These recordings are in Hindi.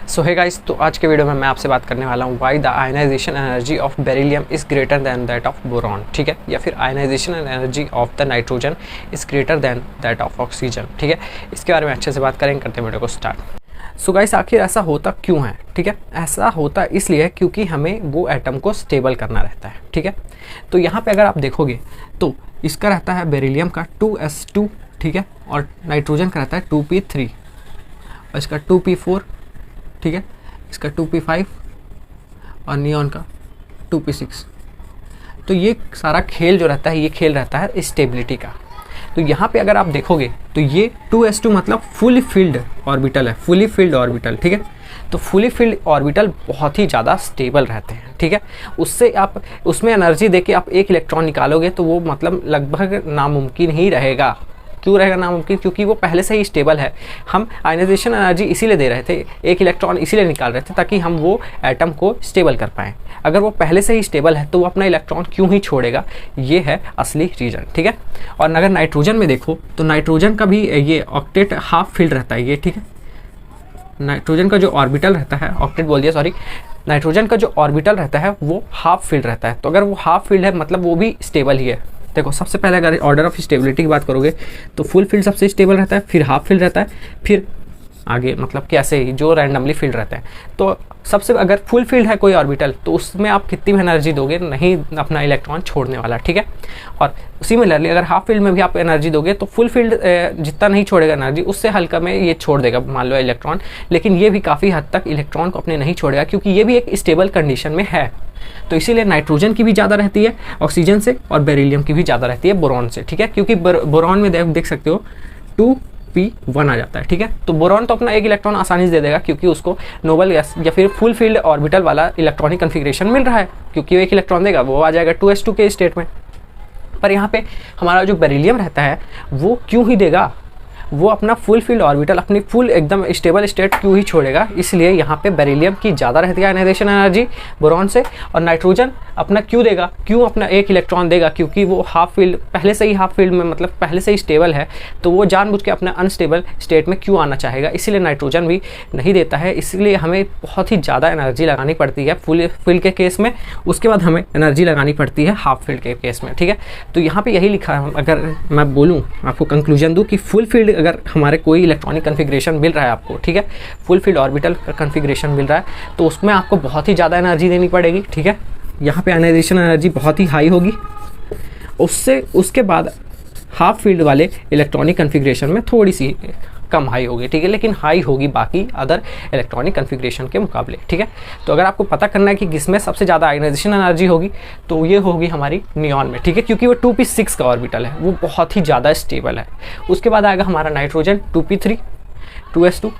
सो है गाइस, तो आज के वीडियो में मैं आपसे बात करने वाला हूँ why the ionization energy of beryllium is greater than that of boron. ठीक है, या फिर ionization energy of the nitrogen is greater than that of oxygen. ठीक है, इसके बारे में अच्छे से बात करेंगे, करते हैं वीडियो को स्टार्ट। सो गाइस, आखिर ऐसा होता क्यों है? ठीक है, ऐसा होता इसलिए क्योंकि हमें वो एटम को स्टेबल करना रहता है। ठीक है, तो यहाँ पे अगर आप देखोगे तो इसका रहता है बेरिलियम का 2s2, ठीक है, और नाइट्रोजन का रहता है 2p3 और इसका 2p4, ठीक है, इसका 2p5 और नियॉन का 2p6। तो ये सारा खेल जो रहता है, ये खेल रहता है स्टेबिलिटी का। तो यहाँ पे अगर आप देखोगे तो ये 2s2 मतलब फुली फिल्ड ऑर्बिटल है, फुली फिल्ड ऑर्बिटल। ठीक है, तो फुली फिल्ड ऑर्बिटल बहुत ही ज़्यादा स्टेबल रहते हैं। ठीक है, उससे आप उसमें एनर्जी देके आप एक इलेक्ट्रॉन निकालोगे तो वो मतलब लगभग नामुमकिन ही रहेगा। क्यों रहेगा नामुमकिन? क्योंकि वो पहले से ही स्टेबल है। हम आयनाइजेशन एनर्जी इसीलिए दे रहे थे, एक इलेक्ट्रॉन इसीलिए निकाल रहे थे ताकि हम वो एटम को स्टेबल कर पाएँ। अगर वो पहले से ही स्टेबल है तो वो अपना इलेक्ट्रॉन क्यों ही छोड़ेगा, ये है असली रीज़न। ठीक है, और अगर नाइट्रोजन में देखो तो नाइट्रोजन का भी ये ऑक्टेट हाफ फील्ड रहता है ये। ठीक है, नाइट्रोजन का जो ऑर्बिटल रहता है, ऑक्टेट बोल दिया सॉरी, नाइट्रोजन का जो ऑर्बिटल रहता है वो हाफ फील्ड रहता है। तो अगर वो हाफ फील्ड है मतलब वो भी स्टेबल ही है। देखो, सबसे पहले अगर ऑर्डर ऑफ स्टेबिलिटी की बात करोगे तो फुल फील्ड सबसे स्टेबल रहता है, फिर हाफ फील्ड रहता है, फिर आगे मतलब कैसे ही जो रैंडमली फील्ड रहता है। तो सबसे अगर फुल फील्ड है कोई ऑर्बिटल तो उसमें आप कितनी भी एनर्जी दोगे नहीं अपना इलेक्ट्रॉन छोड़ने वाला। ठीक है, और सिमिलरली अगर हाफ फील्ड में भी आप एनर्जी दोगे तो फुल फील्ड जितना नहीं छोड़ेगा एनर्जी, उससे हल्का में ये छोड़ देगा मान लो इलेक्ट्रॉन, लेकिन ये भी काफ़ी हद तक इलेक्ट्रॉन को अपने नहीं छोड़ेगा क्योंकि ये भी एक स्टेबल कंडीशन में है। तो इसीलिए नाइट्रोजन की भी ज़्यादा रहती है ऑक्सीजन से और बेरिलियम की भी ज़्यादा रहती है बोरॉन से। ठीक है, क्योंकि बोरॉन में देख सकते हो 2p1 आ जाता है। ठीक है, तो बोरॉन तो अपना एक इलेक्ट्रॉन आसानी से दे देगा क्योंकि उसको नोबल गैस या फिर फुल फील्ड ऑर्बिटल वाला इलेक्ट्रॉनिक कन्फिग्रेशन मिल रहा है, क्योंकि वो एक इलेक्ट्रॉन देगा वो आ जाएगा 2s2 के स्टेट में। पर यहाँ पे हमारा जो बेरिलियम रहता है वो क्यों ही देगा, वो अपना फुल फील्ड ऑर्बिटल अपनी फुल एकदम स्टेबल स्टेट क्यों ही छोड़ेगा। इसलिए यहाँ पे बेरिलियम की ज़्यादा रहती है आयनाइजेशन एनर्जी बोरॉन से, और नाइट्रोजन अपना क्यों देगा, क्यों अपना एक इलेक्ट्रॉन देगा, क्योंकि वो हाफ फील्ड पहले से ही हाफ फील्ड में मतलब पहले से ही स्टेबल है, तो वो जानबूझ के अपना अनस्टेबल स्टेट में क्यों आना चाहेगा, इसीलिए नाइट्रोजन भी नहीं देता है। इसलिए हमें बहुत ही ज़्यादा एनर्जी लगानी पड़ती है फुल फील्ड के केस में, उसके बाद हमें एनर्जी लगानी पड़ती है हाफ फील्ड के केस में। ठीक है, तो यहाँ पर यही लिखा है, अगर मैं बोलूँ आपको कंक्लूजन दूँ कि फुल फील्ड अगर हमारे कोई इलेक्ट्रॉनिक कन्फिग्रेशन मिल रहा है आपको, ठीक है, फुल फील्ड ऑर्बिटल का कन्फिग्रेशन मिल रहा है, तो उसमें आपको बहुत ही ज़्यादा एनर्जी देनी पड़ेगी। ठीक है, यहाँ पे आयनाइजेशन एनर्जी बहुत ही हाई होगी, उसके बाद हाफ फील्ड वाले इलेक्ट्रॉनिक कन्फिग्रेशन में थोड़ी सी कम हाई होगी। ठीक है, लेकिन हाई होगी बाकी अदर इलेक्ट्रॉनिक कन्फिग्रेशन के मुकाबले। ठीक है, तो अगर आपको पता करना है कि किसमें सबसे ज़्यादा आयनाइजेशन एनर्जी होगी तो ये होगी हमारी नियॉन में। ठीक है, क्योंकि वो 2p6 का ऑर्बिटल है, वो बहुत ही ज़्यादा स्टेबल है। उसके बाद आएगा हमारा नाइट्रोजन 2p3 2s2।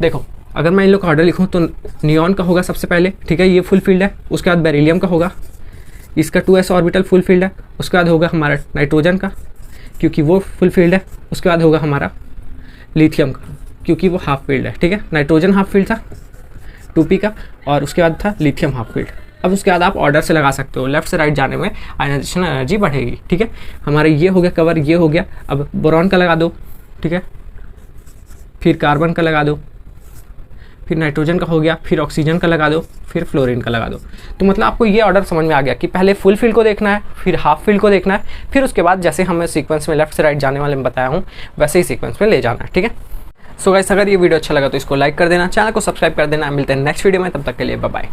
देखो, अगर मैं इन लोग का ऑर्डर लिखूँ तो नियॉन का होगा सबसे पहले। ठीक है, ये फुल फील्ड है, उसके बाद बेरिलियम का होगा, इसका 2s ऑर्बिटल फुल फील्ड है, उसके बाद होगा हमारा नाइट्रोजन का क्योंकि वो फुल फील्ड है, उसके बाद होगा हमारा लिथियम का क्योंकि वो हाफ फील्ड है। ठीक है, नाइट्रोजन हाफ फील्ड था 2p का, और उसके बाद था लिथियम हाफ फील्ड। अब उसके बाद आप ऑर्डर से लगा सकते हो, लेफ्ट से राइट जाने में आयनाइजेशन एनर्जी बढ़ेगी। ठीक है, हमारे ये हो गया कवर, ये हो गया। अब बोरॉन का लगा दो, ठीक है, फिर कार्बन का लगा दो, फिर नाइट्रोजन का हो गया, फिर ऑक्सीजन का लगा दो, फिर फ्लोरीन का लगा दो। तो मतलब आपको ये ऑर्डर समझ में आ गया कि पहले फुल फील्ड को देखना है, फिर हाफ फील्ड को देखना है, फिर उसके बाद जैसे हमें सीक्वेंस में लेफ्ट से राइट जाने वाले में बताया हूँ वैसे ही सीक्वेंस में ले जाना है। ठीक है, सो गाइस, अगर ये वीडियो अच्छा लगा तो इसको लाइक कर देना, चैनल को सब्सक्राइब कर देना। मिलते हैं नेक्स्ट वीडियो में, तब तक के लिए बाय बाय।